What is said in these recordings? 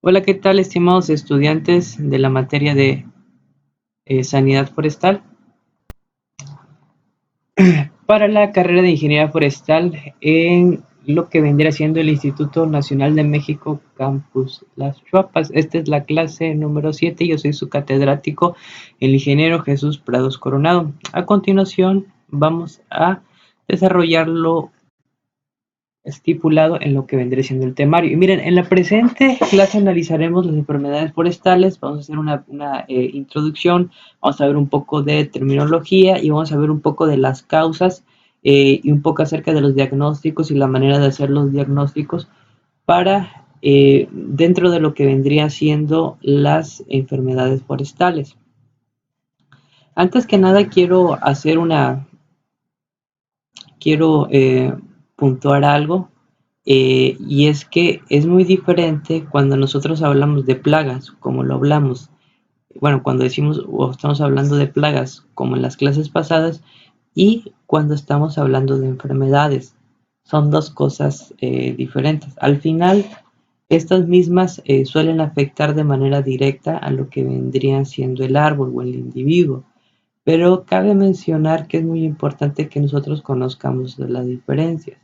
Hola, ¿qué tal, estimados estudiantes de la materia de sanidad forestal? Para la carrera de ingeniería forestal en lo que vendría siendo el Instituto Nacional de México Campus Las Chuapas. Esta es la clase número 7. Yo soy su catedrático, el ingeniero Jesús Prados Coronado. A continuación, vamos a desarrollarlo estipulado en lo que vendría siendo el temario. Y miren, en la presente clase analizaremos las enfermedades forestales, vamos a hacer una introducción, vamos a ver un poco de terminología y vamos a ver un poco de las causas y un poco acerca de los diagnósticos y la manera de hacer los diagnósticos para dentro de lo que vendría siendo las enfermedades forestales. Antes que nada quiero puntuar algo. Y es que es muy diferente cuando nosotros hablamos de plagas, como lo hablamos, bueno, cuando decimos o estamos hablando de plagas, como en las clases pasadas, y cuando estamos hablando de enfermedades. Son dos cosas diferentes. Al final, estas mismas suelen afectar de manera directa a lo que vendría siendo el árbol o el individuo. Pero cabe mencionar que es muy importante que nosotros conozcamos de las diferencias.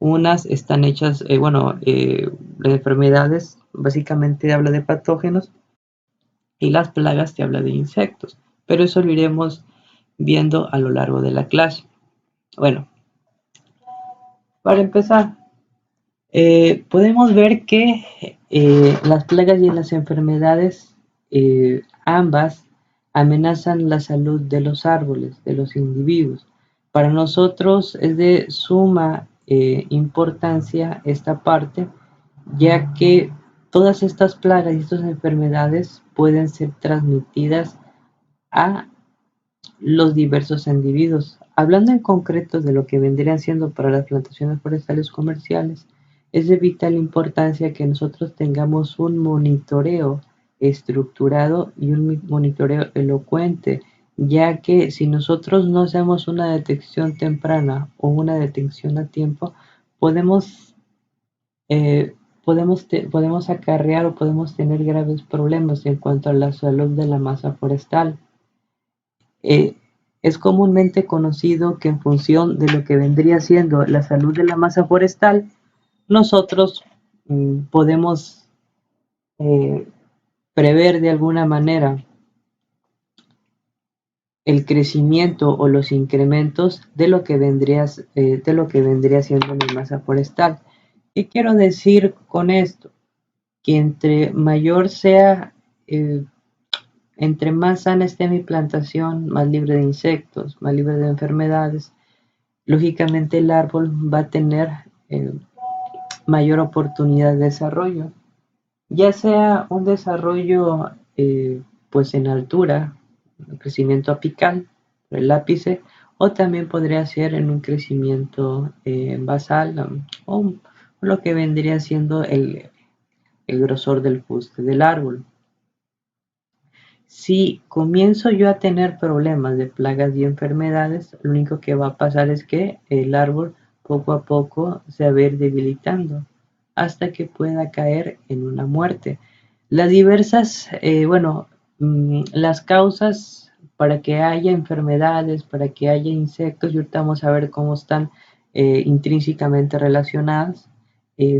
Unas están hechas, las enfermedades básicamente habla de patógenos y las plagas te habla de insectos, pero eso lo iremos viendo a lo largo de la clase. Bueno, para empezar, podemos ver que las plagas y las enfermedades, ambas, amenazan la salud de los árboles, de los individuos. Para nosotros es de suma importancia esta parte, ya que todas estas plagas y estas enfermedades pueden ser transmitidas a los diversos individuos. Hablando en concreto de lo que vendrían siendo para las plantaciones forestales comerciales, es de vital importancia que nosotros tengamos un monitoreo estructurado y un monitoreo elocuente, ya que si nosotros no hacemos una detección temprana o una detección a tiempo, podemos, eh, podemos acarrear o podemos tener graves problemas en cuanto a la salud de la masa forestal. Eh, es comúnmente conocido que en función de lo que vendría siendo la salud de la masa forestal, nosotros podemos eh, prever de alguna manera el crecimiento o los incrementos de lo que vendría siendo mi masa forestal. ¿Qué quiero decir con esto? Que eh, entre más sana esté mi plantación, más libre de insectos, más libre de enfermedades, lógicamente el árbol va a tener eh, mayor oportunidad de desarrollo, ya sea un desarrollo pues en altura, un crecimiento apical, el ápice, o también podría ser en un crecimiento basal o lo que vendría siendo el grosor del fuste del árbol. Si comienzo yo a tener problemas de plagas y enfermedades, lo único que va a pasar es que el árbol poco a poco se va a ir debilitando hasta que pueda caer en una muerte. Las diversas, las causas para que haya enfermedades, para que haya insectos, y ahorita vamos a ver cómo están intrínsecamente relacionadas,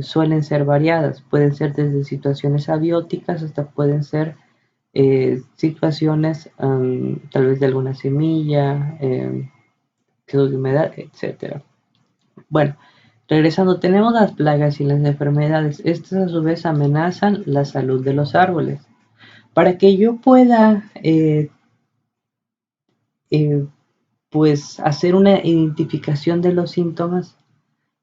suelen ser variadas. Pueden ser desde situaciones abióticas hasta pueden ser situaciones tal vez de alguna semilla, quedos de humedad, etcétera. Bueno, regresando, tenemos las plagas y las enfermedades. Estas a su vez amenazan la salud de los árboles. Para que yo pueda eh, pues hacer una identificación de los síntomas,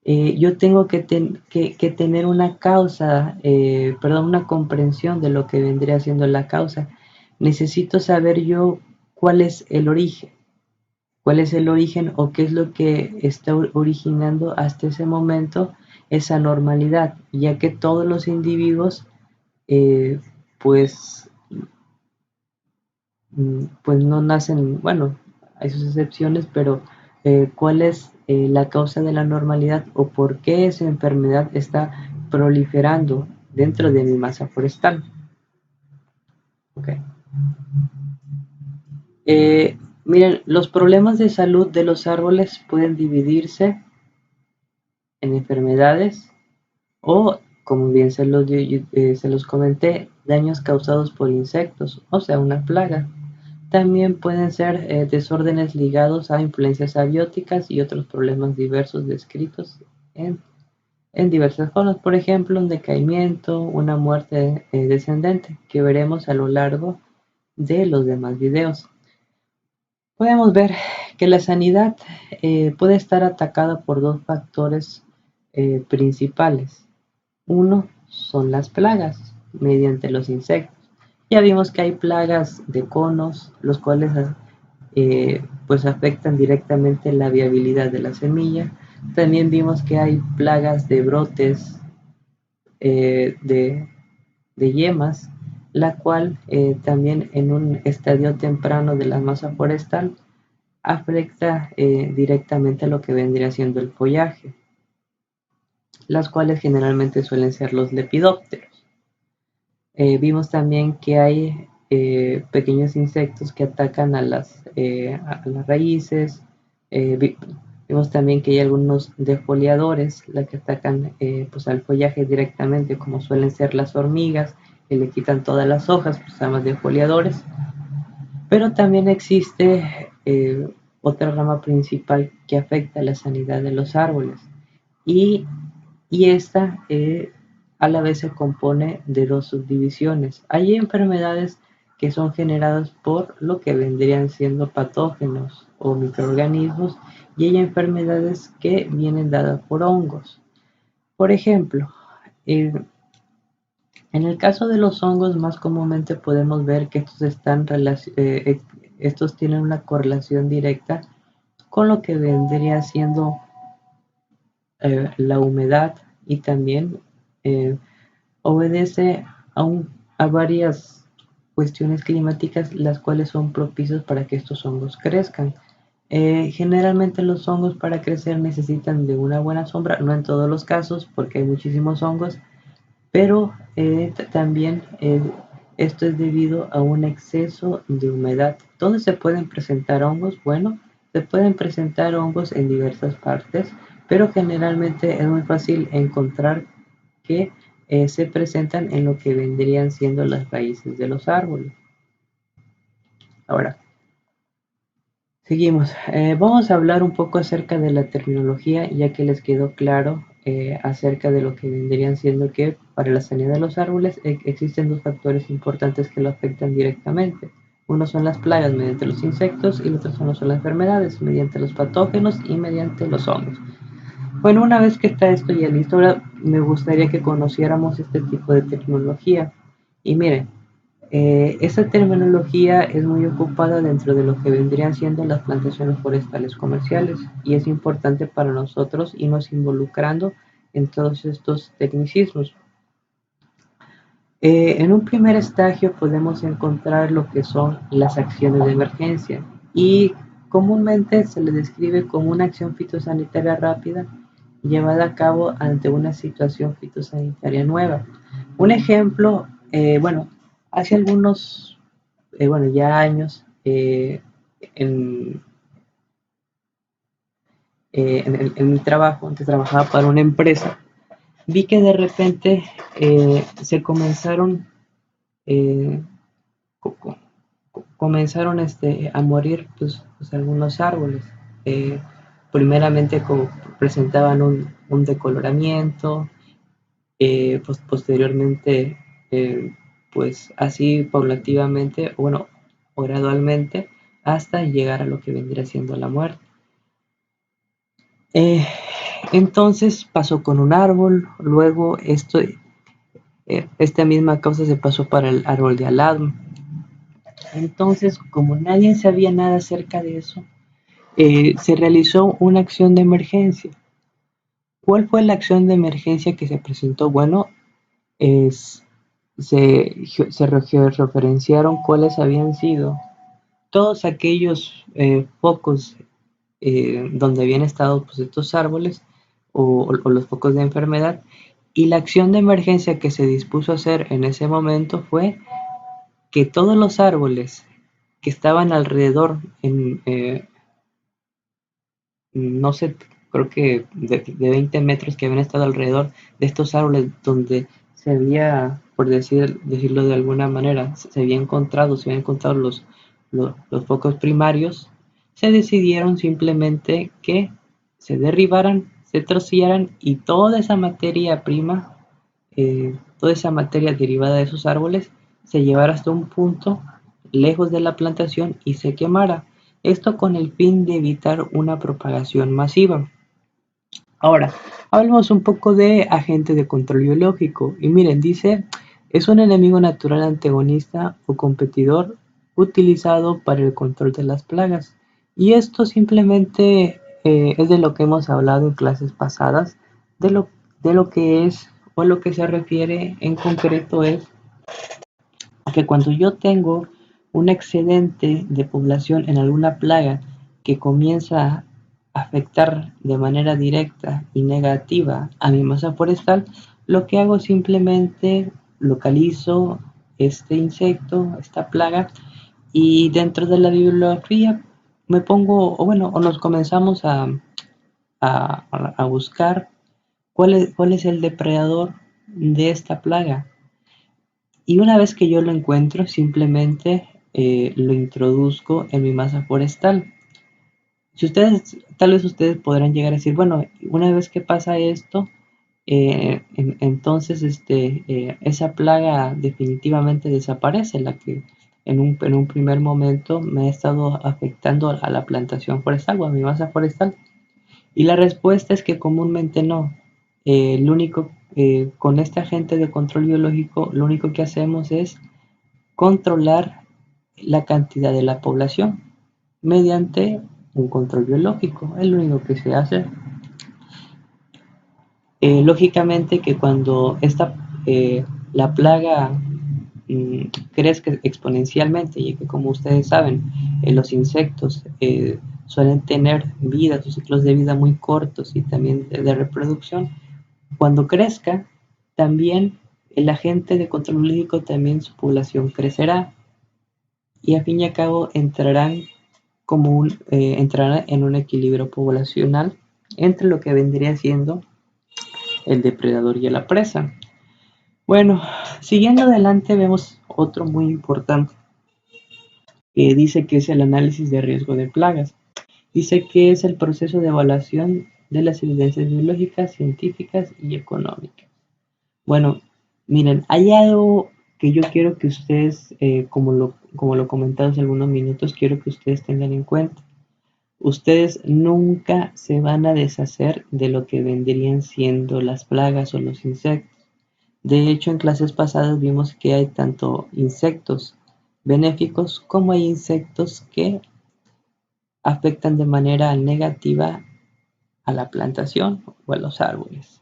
yo tengo que tener una causa, una comprensión de lo que vendría siendo la causa. Necesito saber yo cuál es el origen, cuál es el origen o qué es lo que está originando hasta ese momento esa normalidad, ya que todos los individuos, eh, pues, pues no nacen, bueno, hay sus excepciones, pero cuál es la causa de la normalidad o por qué esa enfermedad está proliferando dentro de mi masa forestal. Okay. Miren, los problemas de salud de los árboles pueden dividirse en enfermedades o, como bien se los comenté, daños causados por insectos, o sea, una plaga. También pueden ser desórdenes ligados a influencias abióticas y otros problemas diversos descritos en diversas formas. Por ejemplo, un decaimiento, una muerte descendente, que veremos a lo largo de los demás videos. Podemos ver que la sanidad puede estar atacada por dos factores principales. Uno son las plagas mediante los insectos. Ya vimos que hay plagas de conos, los cuales pues afectan directamente la viabilidad de la semilla. También vimos que hay plagas de brotes de yemas, la cual también en un estadio temprano de la masa forestal afecta directamente a lo que vendría siendo el follaje, las cuales generalmente suelen ser los lepidópteros. Vimos también que hay pequeños insectos que atacan a las raíces. Vimos también que hay algunos defoliadores, la que atacan pues al follaje directamente, como suelen ser las hormigas, que le quitan todas las hojas, pues se llaman defoliadores. Pero también existe otra rama principal que afecta a la sanidad de los árboles, y, y esta a la vez se compone de dos subdivisiones. Hay enfermedades que son generadas por lo que vendrían siendo patógenos o microorganismos, y hay enfermedades que vienen dadas por hongos. Por ejemplo, eh, en el caso de los hongos, más comúnmente podemos ver que estos tienen una correlación directa con lo que vendría siendo la humedad, y también eh, obedece a varias cuestiones climáticas, las cuales son propicios para que estos hongos crezcan. Generalmente los hongos para crecer necesitan de una buena sombra, no en todos los casos porque hay muchísimos hongos, pero también esto es debido a un exceso de humedad. ¿Dónde se pueden presentar hongos? Bueno, se pueden presentar hongos en diversas partes, pero generalmente es muy fácil encontrar que se presentan en lo que vendrían siendo las raíces de los árboles. Ahora, seguimos. Vamos a hablar un poco acerca de la terminología, ya que les quedó claro acerca de lo que vendrían siendo que para la sanidad de los árboles existen dos factores importantes que lo afectan directamente. Uno son las plagas mediante los insectos y el otro son las enfermedades mediante los patógenos y mediante los hongos. Bueno, una vez que está esto ya listo, ahora me gustaría que conociéramos este tipo de tecnología. Y miren, esta terminología es muy ocupada dentro de lo que vendrían siendo las plantaciones forestales comerciales, y es importante para nosotros irnos involucrando en todos estos tecnicismos. En un primer estage podemos encontrar lo que son las acciones de emergencia, y comúnmente se le describe como una acción fitosanitaria rápida llevada a cabo ante una situación fitosanitaria nueva. Un ejemplo, bueno, hace algunos, bueno, ya años, en, en mi trabajo, antes trabajaba para una empresa, vi que de repente se comenzaron, eh, co- co- comenzaron a morir pues algunos árboles. Eh, Primeramente como presentaban un decoloramiento, pues posteriormente, pues así paulativamente, bueno, o gradualmente, hasta llegar a lo que vendría siendo la muerte. Eh, entonces pasó con un árbol, luego esta misma causa se pasó para el árbol de al lado. Entonces, como nadie sabía nada acerca de eso, se realizó una acción de emergencia. ¿Cuál fue la acción de emergencia que se presentó? Bueno, es, se referenciaron cuáles habían sido todos aquellos focos donde habían estado pues, estos árboles, o los focos de enfermedad, Y la acción de emergencia que se dispuso a hacer en ese momento fue que todos los árboles que estaban alrededor, no sé, creo que de 20 metros que habían estado alrededor de estos árboles donde se había, por decirlo de alguna manera, se habían encontrado los focos primarios, se decidieron simplemente que se derribaran, se trocearan y toda esa materia prima, toda esa materia derivada de esos árboles, se llevara hasta un punto lejos de la plantación y se quemara. Esto con el fin de evitar una propagación masiva. Ahora, hablemos un poco de agente de control biológico. Y miren, dice, es un enemigo natural antagonista o competidor utilizado para el control de las plagas. Y esto simplemente es de lo que hemos hablado en clases pasadas, de lo que es o a lo que se refiere en concreto es que cuando yo tengo un excedente de población en alguna plaga que comienza a afectar de manera directa y negativa a mi masa forestal, lo que hago es simplemente localizo este insecto, esta plaga, y dentro de la bibliografía me pongo, o nos comenzamos a buscar cuál es el depredador de esta plaga. Y una vez que yo lo encuentro, simplemente lo introduzco en mi masa forestal. Si ustedes, tal vez ustedes podrán llegar a decir, bueno, una vez que pasa esto, entonces esa plaga definitivamente desaparece, la que en un primer momento me ha estado afectando a la plantación forestal o a mi masa forestal. Y la respuesta es que comúnmente no. Con este agente de control biológico, lo único que hacemos es controlar la cantidad de la población mediante un control biológico. Es lo único que se hace. Lógicamente que cuando la plaga mm, crezca exponencialmente y que como ustedes saben, los insectos suelen tener vidas o ciclos de vida muy cortos y también de reproducción, cuando crezca, también el agente de control biológico, también su población crecerá y a fin y a cabo entrarán en un equilibrio poblacional entre lo que vendría siendo el depredador y la presa. Bueno, siguiendo adelante vemos otro muy importante que dice que es el análisis de riesgo de plagas. Dice que es el proceso de evaluación de las evidencias biológicas, científicas y económicas. Bueno, miren, hay algo que yo quiero que ustedes, como lo comenté hace algunos minutos, quiero que ustedes tengan en cuenta. Ustedes nunca se van a deshacer de lo que vendrían siendo las plagas o los insectos. De hecho, en clases pasadas vimos que hay tanto insectos benéficos como hay insectos que afectan de manera negativa a la plantación o a los árboles.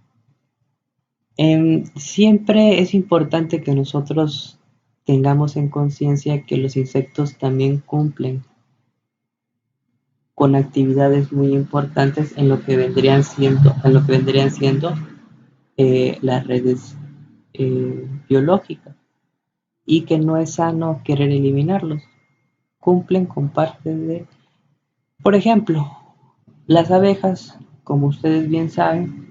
Siempre es importante que nosotros tengamos en conciencia que los insectos también cumplen con actividades muy importantes en lo que vendrían siendo las redes biológicas y que no es sano querer eliminarlos. Cumplen con parte de, por ejemplo, las abejas, como ustedes bien saben,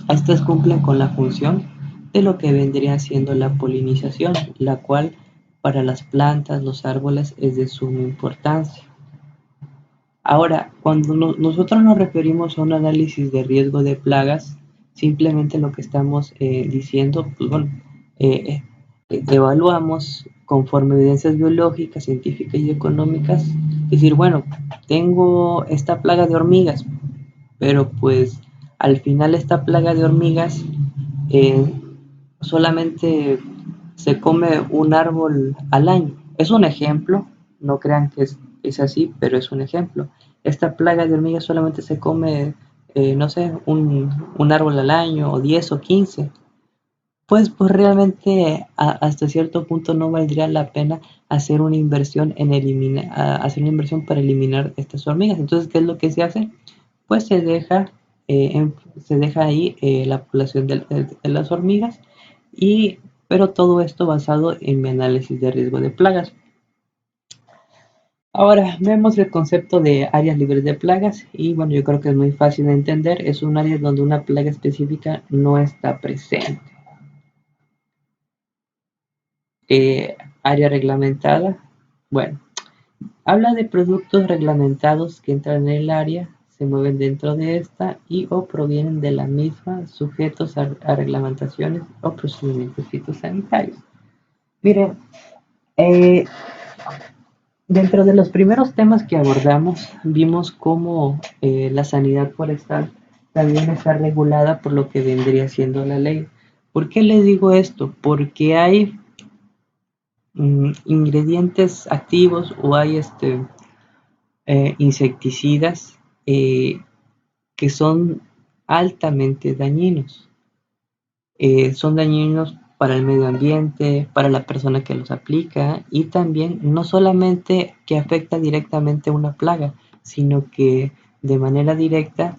estas cumplen con la función de lo que vendría siendo la polinización, la cual para las plantas, los árboles es de suma importancia. Ahora, cuando nosotros nos referimos a un análisis de riesgo de plagas, simplemente lo que estamos diciendo, pues bueno, evaluamos conforme evidencias biológicas, científicas y económicas, decir, bueno, tengo esta plaga de hormigas, pero pues al final esta plaga de hormigas eh, solamente se come un árbol al año. Es un ejemplo, no crean que es así, pero es un ejemplo. Esta plaga de hormigas solamente se come, no sé, un árbol al año, o 10 o 15. Pues realmente hasta cierto punto no valdría la pena hacer una inversión hacer una inversión para eliminar estas hormigas. Entonces, ¿qué es lo que se hace? Pues se deja se deja ahí la población de las hormigas, y, pero todo esto basado en mi análisis de riesgo de plagas. Ahora vemos el concepto de áreas libres de plagas y bueno, yo creo que es muy fácil de entender. Es un área donde una plaga específica no está presente. Área reglamentada. Bueno, habla de productos reglamentados que entran en el área, se mueven dentro de esta y o provienen de la misma, sujetos a reglamentaciones o procedimientos fitosanitarios. Miren, eh, dentro de los primeros temas que abordamos, vimos cómo la sanidad forestal también está regulada por lo que vendría siendo la ley. ¿Por qué les digo esto? Porque hay ingredientes activos o hay insecticidas que son altamente dañinos. Son dañinos para el medio ambiente, para la persona que los aplica y también no solamente que afecta directamente a una plaga, sino que de manera directa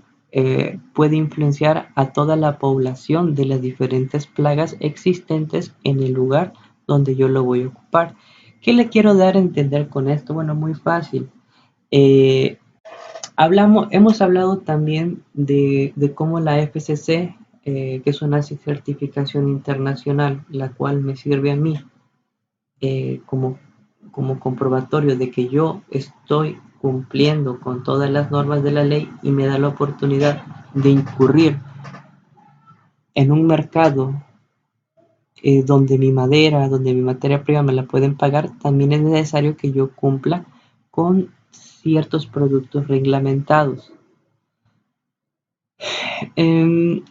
puede influenciar a toda la población de las diferentes plagas existentes en el lugar donde yo lo voy a ocupar. ¿Qué le quiero dar a entender con esto? Bueno, muy fácil. Eh, hemos hablado también de cómo la FCC, que es una certificación internacional, la cual me sirve a mí como, como comprobatorio de que yo estoy cumpliendo con todas las normas de la ley y me da la oportunidad de incurrir en un mercado donde mi materia prima me la pueden pagar, también es necesario que yo cumpla con ciertos productos reglamentados. Em,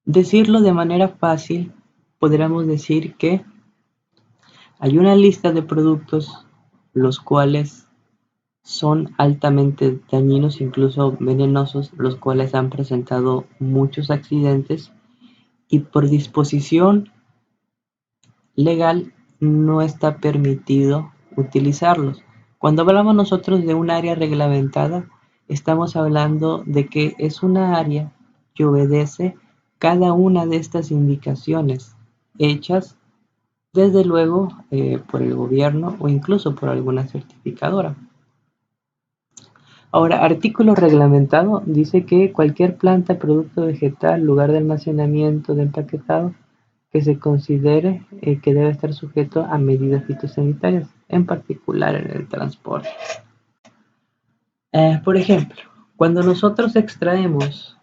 Decirlo de manera fácil, podríamos decir que hay una lista de productos los cuales son altamente dañinos, incluso venenosos, los cuales han presentado muchos accidentes y por disposición legal no está permitido utilizarlos. Cuando hablamos nosotros de un área reglamentada, estamos hablando de que es una área que obedece cada una de estas indicaciones hechas desde luego por el gobierno o incluso por alguna certificadora. Ahora, artículo reglamentado dice que cualquier planta, producto vegetal, lugar de almacenamiento, de empaquetado, que se considere que debe estar sujeto a medidas fitosanitarias, en particular en el transporte. Por ejemplo, cuando nosotros extraemos,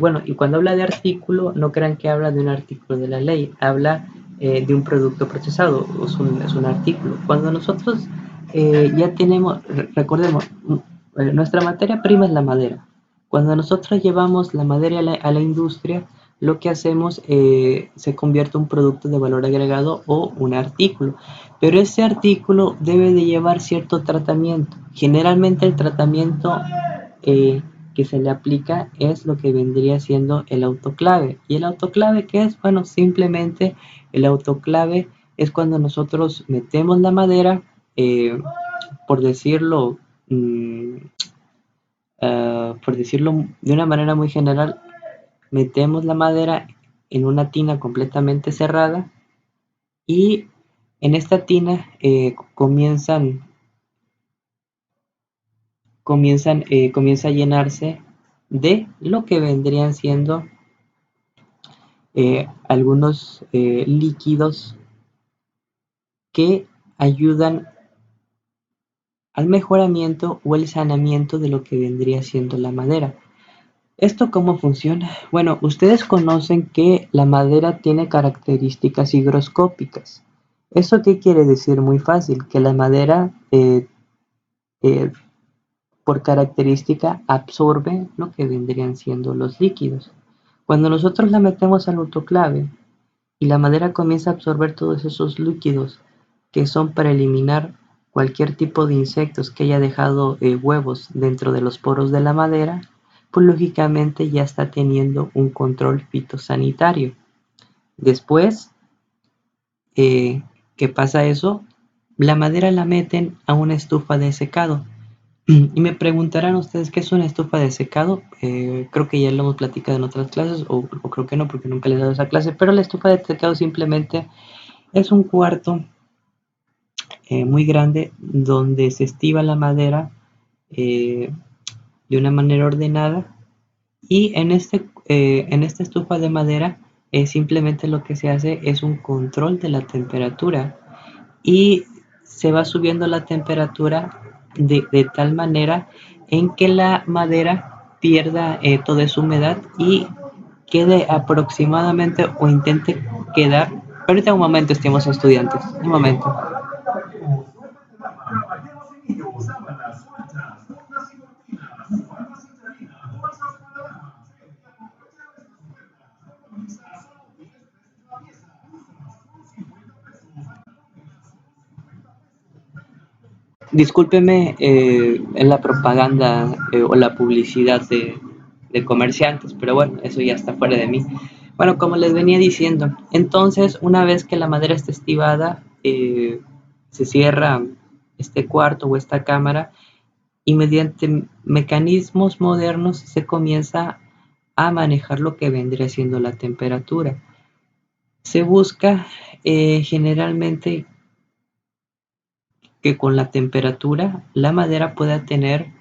bueno, y cuando habla de artículo, no crean que habla de un artículo de la ley, habla de un producto procesado, es un artículo. Cuando nosotros ya tenemos, recordemos, nuestra materia prima es la madera. Cuando nosotros llevamos la madera a la industria, lo que hacemos se convierte en un producto de valor agregado o un artículo. Pero ese artículo debe de llevar cierto tratamiento. Generalmente el tratamiento que se le aplica es lo que vendría siendo el autoclave. ¿Y el autoclave qué es? Bueno, simplemente el autoclave es cuando nosotros metemos la madera, por decirlo, por decirlo de una manera muy general, metemos la madera en una tina completamente cerrada y en esta tina comienza a llenarse de lo que vendrían siendo algunos líquidos que ayudan al mejoramiento o el saneamiento de lo que vendría siendo la madera. ¿Esto cómo funciona? Bueno, ustedes conocen que la madera tiene características higroscópicas. ¿Eso qué quiere decir? Muy fácil, que la madera eh, por característica absorbe lo que vendrían siendo los líquidos. Cuando nosotros la metemos al autoclave y la madera comienza a absorber todos esos líquidos que son para eliminar cualquier tipo de insectos que haya dejado huevos dentro de los poros de la madera, pues lógicamente ya está teniendo un control fitosanitario. Después que pasa eso, la madera la meten a una estufa de secado. Y me preguntarán ustedes qué es una estufa de secado. Creo que ya lo hemos platicado en otras clases, o creo que no, porque nunca les he dado esa clase. Pero la estufa de secado simplemente es un cuarto muy grande donde se estiba la madera eh, de una manera ordenada. Y en esta estufa de madera, simplemente lo que se hace es un control de la temperatura y se va subiendo la temperatura de tal manera en que la madera pierda toda su humedad y quede aproximadamente o intente quedar. Ahorita un momento, estemos estudiantes. Un momento. Discúlpeme en la propaganda o la publicidad de comerciantes, pero bueno, eso ya está fuera de mí. Bueno, como les venía diciendo, entonces una vez que la madera está estibada, se cierra este cuarto o esta cámara y mediante mecanismos modernos se comienza a manejar lo que vendría siendo la temperatura. Se busca generalmente que con la temperatura la madera pueda tener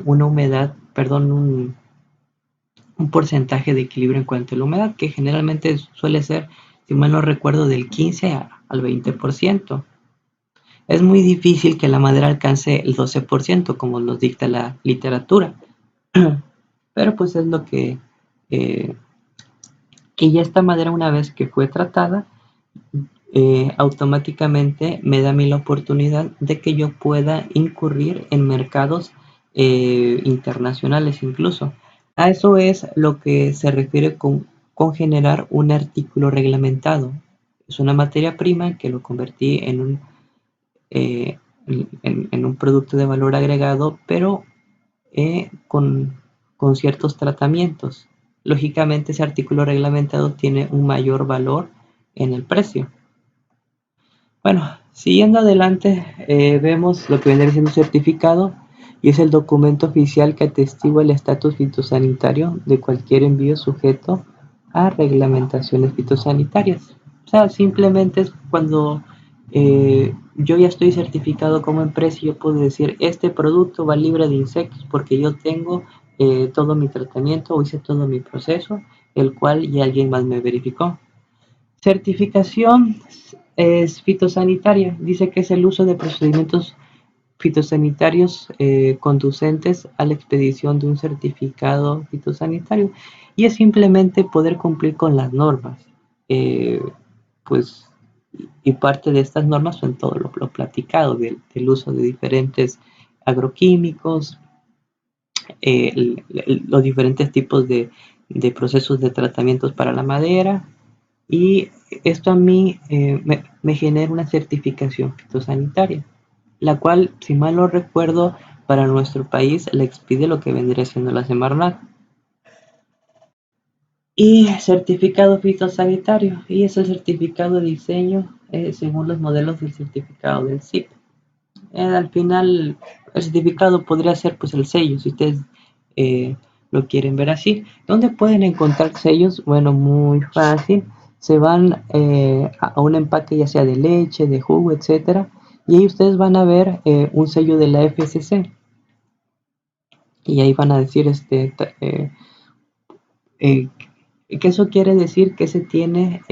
una humedad, perdón, un porcentaje de equilibrio en cuanto a la humedad, que generalmente suele ser, si mal no recuerdo, del 15 al 20%. Es muy difícil que la madera alcance el 12%, como nos dicta la literatura, pero pues es lo eh, que ya esta madera una vez que fue tratada, automáticamente me da a mí la oportunidad de que yo pueda incurrir en mercados internacionales incluso. A eso es lo que se refiere con generar un artículo reglamentado. Es una materia prima que lo convertí eh, en un producto de valor agregado, pero con ciertos tratamientos. Lógicamente ese artículo reglamentado tiene un mayor valor en el precio. Bueno, siguiendo adelante, vemos lo que viene siendo certificado y es el documento oficial que atestigua el estatus fitosanitario de cualquier envío sujeto a reglamentaciones fitosanitarias. O sea, simplemente es cuando yo ya estoy certificado como empresa y yo puedo decir, este producto va libre de insectos porque yo tengo todo mi tratamiento o hice todo mi proceso, el cual ya alguien más me verificó. Certificación es fitosanitaria. Dice que es el uso de procedimientos fitosanitarios conducentes a la expedición de un certificado fitosanitario. Y es simplemente poder cumplir con las normas. Eh, pues, y parte de estas normas son todo lo platicado del uso de diferentes agroquímicos, los diferentes tipos de procesos de tratamientos para la madera, y esto a mí me genera una certificación fitosanitaria, la cual, si mal no recuerdo, para nuestro país la expide lo que vendría siendo la Semarnat. Y certificado fitosanitario, y es el certificado de diseño según los modelos del certificado del CIP. Al final, el certificado podría ser pues el sello, si ustedes eh, lo quieren ver así. ¿Dónde pueden encontrar sellos? Bueno, muy fácil. Se van a un empaque ya sea de leche, de jugo, etcétera, y ahí ustedes van a ver un sello de la FSC y ahí van a decir eh, que eso quiere decir que se tiene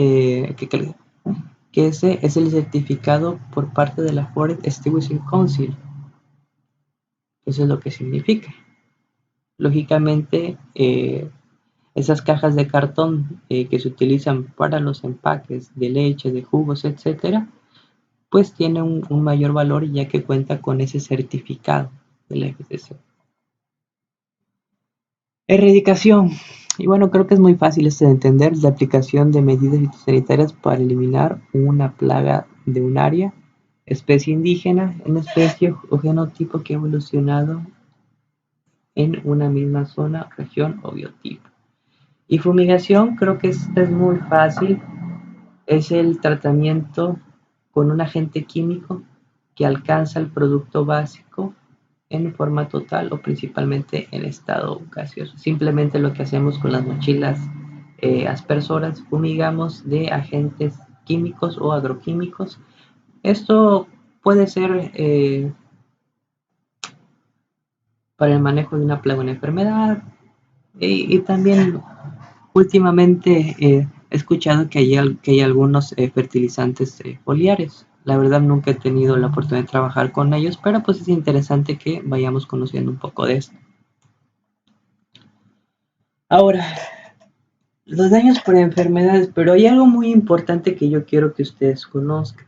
que ese es el certificado por parte de la Forest Stewardship Council. Eso es lo que significa. Lógicamente, esas cajas de cartón que se utilizan para los empaques de leche, de jugos, etcétera, pues tiene un mayor valor ya que cuenta con ese certificado de la FCC. Erradicación. Y bueno, creo que es muy fácil esto de entender, la aplicación de medidas fitosanitarias para eliminar una plaga de un área, especie indígena, una especie o genotipo que ha evolucionado en una misma zona, región o biotipo. Y fumigación, creo que esta es muy fácil, es el tratamiento con un agente químico que alcanza el producto básico en forma total o principalmente en estado gaseoso. Simplemente lo que hacemos con las mochilas aspersoras, fumigamos de agentes químicos o agroquímicos. Esto puede ser para el manejo de una plaga o una enfermedad, y también últimamente he escuchado que hay algunos fertilizantes foliares. La verdad nunca he tenido la oportunidad de trabajar con ellos, pero pues es interesante que vayamos conociendo un poco de esto. Ahora, los daños por enfermedades, pero hay algo muy importante que yo quiero que ustedes conozcan,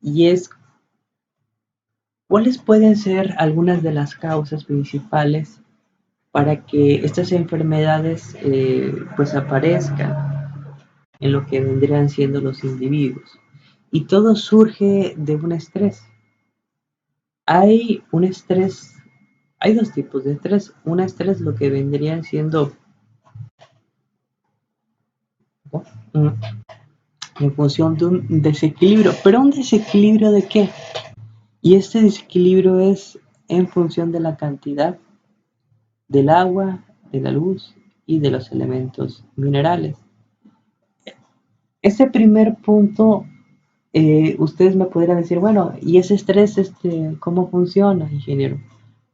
y es cuáles pueden ser algunas de las causas principales para que estas enfermedades pues aparezcan en lo que vendrían siendo los individuos. Y todo surge de un estrés. Hay un estrés, hay dos tipos de estrés. Un estrés lo que vendrían siendo ¿no? En función de un desequilibrio. ¿Pero un desequilibrio de qué? Y este desequilibrio es en función de la cantidad del agua, de la luz y de los elementos minerales. Ese primer punto, ustedes me podrían decir, bueno, ¿y ese estrés cómo funciona, ingeniero?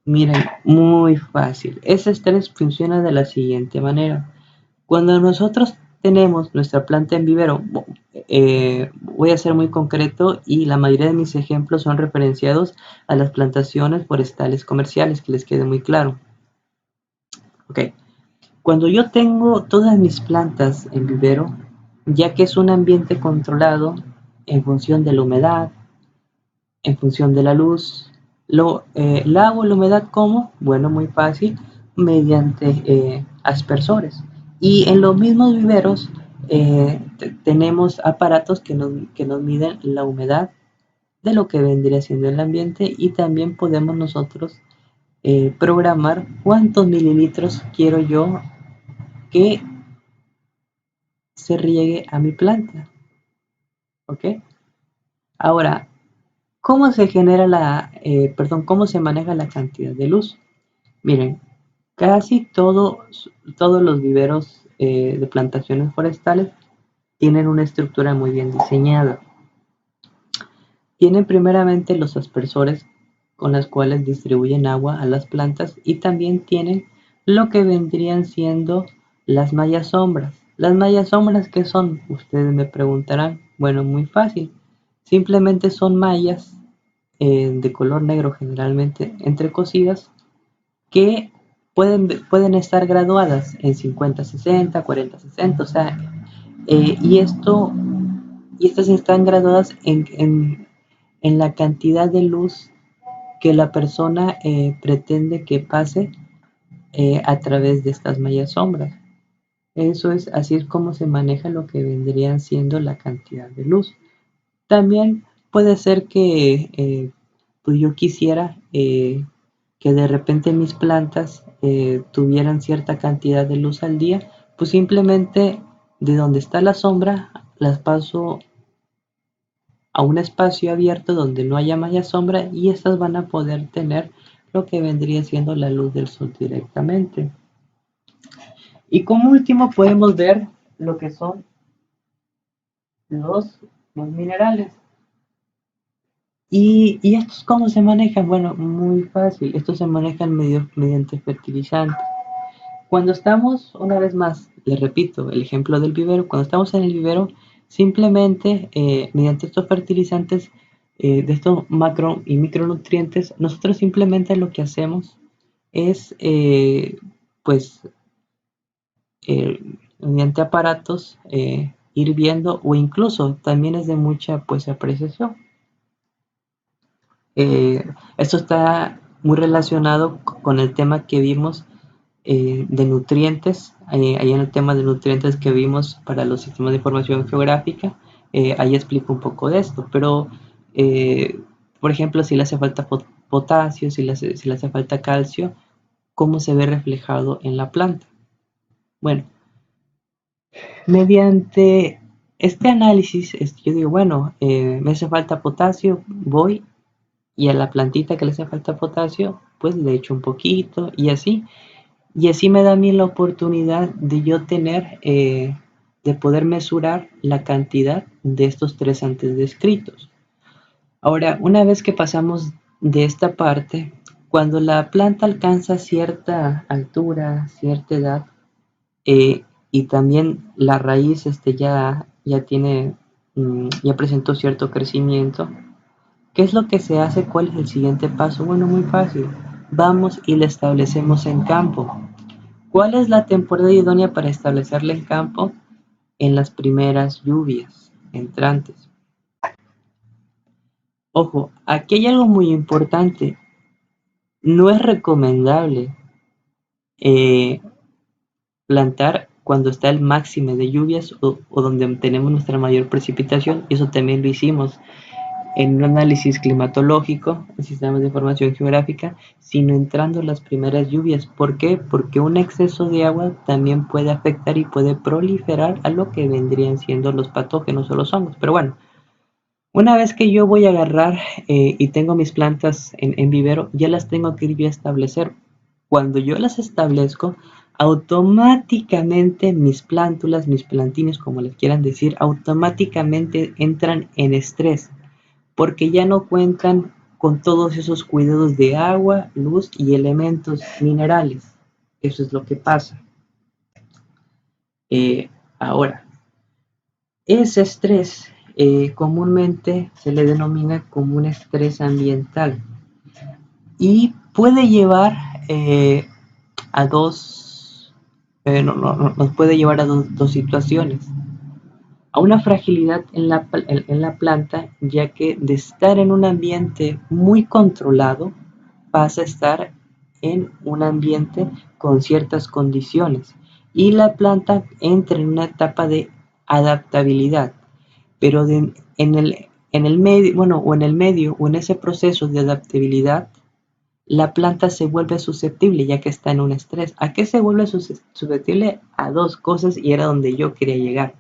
Miren, muy fácil. Ese estrés funciona de la siguiente manera. Cuando nosotros tenemos nuestra planta en vivero, voy a ser muy concreto y la mayoría de mis ejemplos son referenciados a las plantaciones forestales comerciales, que les quede muy claro. Ok, cuando yo tengo todas mis plantas en vivero, ya que es un ambiente controlado en función de la humedad, en función de la luz, la hago la humedad como, bueno, muy fácil, mediante aspersores. Y en los mismos viveros tenemos aparatos que nos miden la humedad de lo que vendría siendo el ambiente, y también podemos nosotros programar cuántos mililitros quiero yo que se riegue a mi planta. ¿Ok? Ahora, ¿cómo se genera cómo se maneja la cantidad de luz? Miren, casi todos los viveros de plantaciones forestales tienen una estructura muy bien diseñada. Tienen primeramente los aspersores con los cuales distribuyen agua a las plantas, y también tienen lo que vendrían siendo las mallas sombras. Las mallas sombras, ¿qué son? Ustedes me preguntarán. Bueno, muy fácil. Simplemente son mallas de color negro, generalmente entrecosidas, que pueden estar graduadas en 50-60, 40-60, o sea, y estas están graduadas en la cantidad de luz que la persona pretende que pase a través de estas mallas sombras. Eso es, así es como se maneja lo que vendrían siendo la cantidad de luz. También puede ser que pues yo quisiera que de repente mis plantas tuvieran cierta cantidad de luz al día, pues simplemente de donde está la sombra las paso a un espacio abierto donde no haya malla sombra, y estas van a poder tener lo que vendría siendo la luz del sol directamente. Y como último podemos ver lo que son los minerales. ¿Y estos cómo se manejan? Bueno, muy fácil. Estos se manejan mediante fertilizantes. Cuando estamos, una vez más, les repito, el ejemplo del vivero, cuando estamos en el vivero, simplemente mediante estos fertilizantes, de estos macro y micronutrientes, nosotros simplemente lo que hacemos es, pues, mediante aparatos, ir viendo, o incluso también es de mucha, pues, apreciación. Esto está muy relacionado con el tema que vimos de nutrientes, ahí en el tema de nutrientes que vimos para los sistemas de información geográfica, ahí explico un poco de esto, pero por ejemplo, si le hace falta potasio, si le hace falta calcio, ¿cómo se ve reflejado en la planta? Bueno, mediante este análisis, yo digo, bueno, me hace falta potasio, voy y a la plantita que le hace falta potasio, después le echo un poquito y así. Y así me da a mí la oportunidad de yo tener, de poder mesurar la cantidad de estos tres antes descritos. Ahora, una vez que pasamos de esta parte, cuando la planta alcanza cierta altura, cierta edad, y también la raíz ya tiene, ya presentó cierto crecimiento, ¿qué es lo que se hace? ¿Cuál es el siguiente paso? Bueno, muy fácil. Vamos y la establecemos en campo. ¿Cuál es la temporada idónea para establecerla en campo? En las primeras lluvias entrantes. Ojo, aquí hay algo muy importante. No es recomendable eh, plantar cuando está el máximo de lluvias o donde tenemos nuestra mayor precipitación. Eso también lo hicimos en un análisis climatológico, en sistemas de información geográfica, sino entrando las primeras lluvias. ¿Por qué? Porque un exceso de agua también puede afectar y puede proliferar a lo que vendrían siendo los patógenos o los hongos. Pero bueno, una vez que yo voy a agarrar y tengo mis plantas en vivero, ya las tengo que ir yo a establecer. Cuando yo las establezco, automáticamente mis plántulas, mis plantines, como les quieran decir, automáticamente entran en estrés porque ya no cuentan con todos esos cuidados de agua, luz y elementos minerales. Eso es lo que pasa. Ahora, ese estrés comúnmente se le denomina como un estrés ambiental y puede llevar a nos puede llevar a dos situaciones. A una fragilidad en la planta, ya que de estar en un ambiente muy controlado, pasa a estar en un ambiente con ciertas condiciones y la planta entra en una etapa de adaptabilidad, pero en el medio, bueno, o en el medio o en ese proceso de adaptabilidad, la planta se vuelve susceptible ya que está en un estrés. ¿A qué se vuelve susceptible? A dos cosas y era donde yo quería llegar.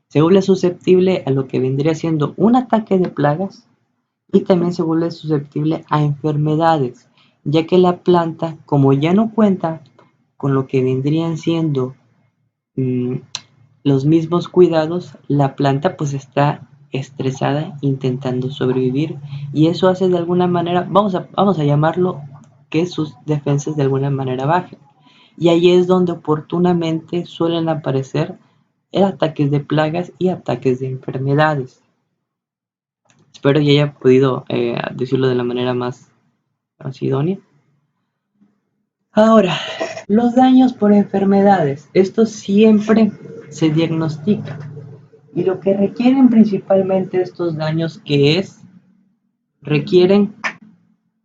Se vuelve susceptible a lo que vendría siendo un ataque de plagas y también se vuelve susceptible a enfermedades, ya que la planta, como ya no cuenta con lo que vendrían siendo mm, los mismos cuidados, la planta pues está estresada intentando sobrevivir y eso hace de alguna manera, vamos a llamarlo que sus defensas de alguna manera bajen. Y ahí es donde oportunamente suelen aparecer ataques de plagas y ataques de enfermedades. Espero que haya podido decirlo de la manera más idónea. Ahora, los daños por enfermedades. Esto siempre se diagnostica. Y lo que requieren principalmente estos daños, que es, requieren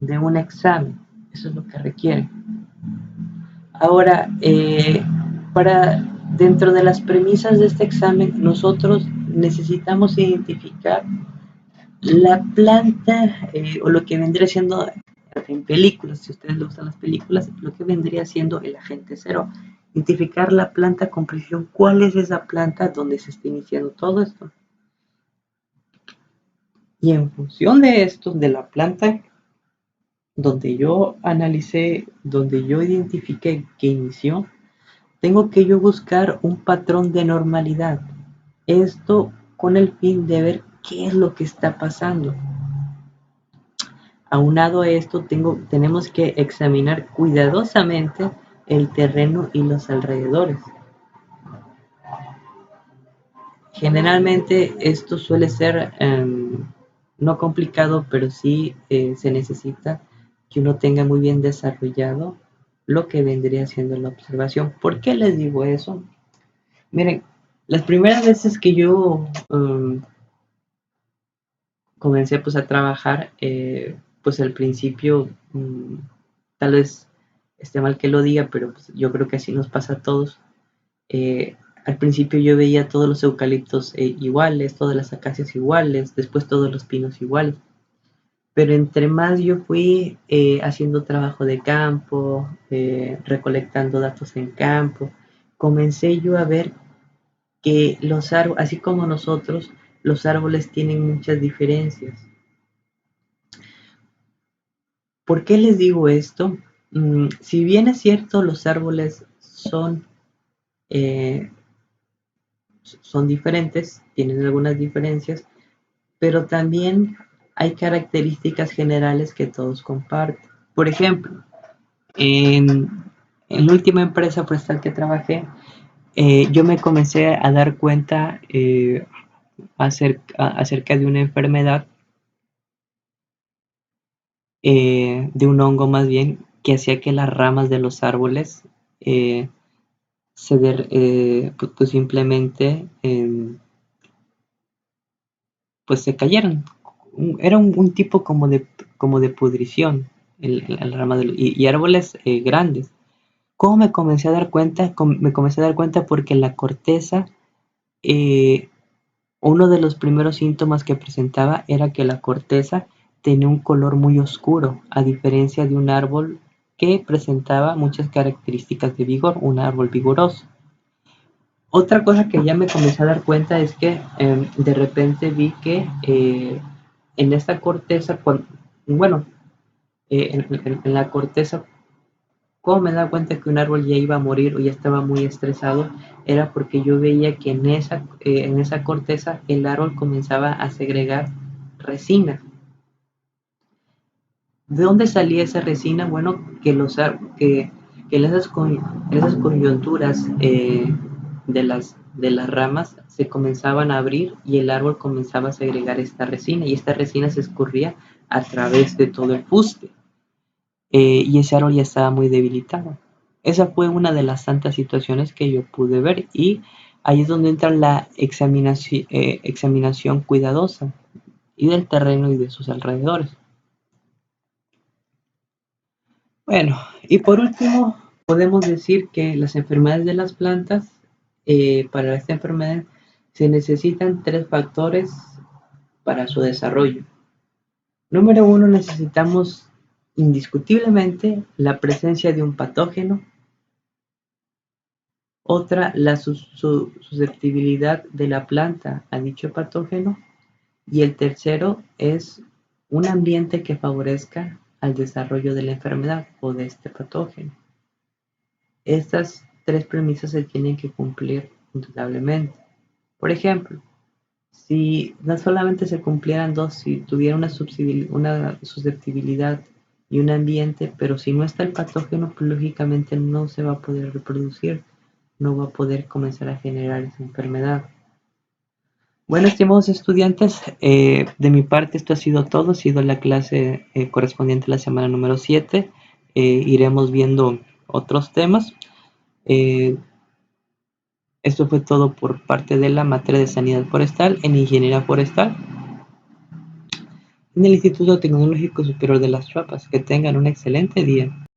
de un examen. Eso es lo que requieren. Ahora, dentro de las premisas de este examen, nosotros necesitamos identificar la planta o lo que vendría siendo en películas, si a ustedes les gustan las películas, lo que vendría siendo el agente cero. Identificar la planta con precisión, cuál es esa planta donde se está iniciando todo esto. Y en función de esto, de la planta donde yo analicé, donde yo identifiqué que inició, tengo que yo buscar un patrón de normalidad. Esto con el fin de ver qué es lo que está pasando. Aunado a esto, tenemos que examinar cuidadosamente el terreno y los alrededores. Generalmente esto suele ser no complicado, pero sí se necesita que uno tenga muy bien desarrollado lo que vendría siendo la observación. ¿Por qué les digo eso? Miren, las primeras veces que yo comencé pues a trabajar, pues al principio, tal vez esté mal que lo diga, pero pues, yo creo que así nos pasa a todos. Al principio yo veía todos los eucaliptos iguales, todas las acacias iguales, después todos los pinos iguales. Pero entre más yo fui haciendo trabajo de campo, recolectando datos en campo, comencé yo a ver que los árboles, así como nosotros, los árboles tienen muchas diferencias. ¿Por qué les digo esto? Si bien es cierto, los árboles eh, son diferentes, tienen algunas diferencias, pero también hay características generales que todos comparten. Por ejemplo, en, en la última empresa forestal que trabajé, yo me comencé a dar cuenta acerca de una enfermedad, de un hongo más bien, que hacía que las ramas de los árboles eh, pues simplemente pues se cayeran. Era un tipo como de pudrición el rama y árboles grandes. ¿Cómo me comencé a dar cuenta? Me comencé a dar cuenta porque la corteza, eh, uno de los primeros síntomas que presentaba era que la corteza tenía un color muy oscuro, a diferencia de un árbol que presentaba muchas características de vigor, un árbol vigoroso. Otra cosa que ya me comencé a dar cuenta es que de repente vi que en esta corteza, bueno, en la corteza, cómo me daba cuenta que un árbol ya iba a morir o ya estaba muy estresado, era porque yo veía que en esa corteza el árbol comenzaba a segregar resina. ¿De dónde salía esa resina? Bueno, que en esas coyunturas de las ramas se comenzaban a abrir y el árbol comenzaba a segregar esta resina y esta resina se escurría a través de todo el fuste, y ese árbol ya estaba muy debilitado. Esa fue una de las tantas situaciones que yo pude ver y ahí es donde entra la examinación cuidadosa y del terreno y de sus alrededores. Bueno, y por último, podemos decir que las enfermedades de las plantas, para esta enfermedad se necesitan tres factores para su desarrollo. Número uno, necesitamos indiscutiblemente la presencia de un patógeno. Otra, la susceptibilidad de la planta a dicho patógeno. Y el tercero es un ambiente que favorezca al desarrollo de la enfermedad o de este patógeno. Estas tres premisas se tienen que cumplir indudablemente. Por ejemplo, si no solamente se cumplieran dos, si tuviera una susceptibilidad y un ambiente, pero si no está el patógeno, pues lógicamente no se va a poder reproducir, no va a poder comenzar a generar esa enfermedad. Bueno, estimados estudiantes, de mi parte esto ha sido todo, ha sido la clase correspondiente a la semana número 7. Iremos viendo otros temas. Eh, Esto fue todo por parte de la materia de Sanidad Forestal en Ingeniería Forestal en el Instituto Tecnológico Superior de Las Chuapas. Que tengan un excelente día.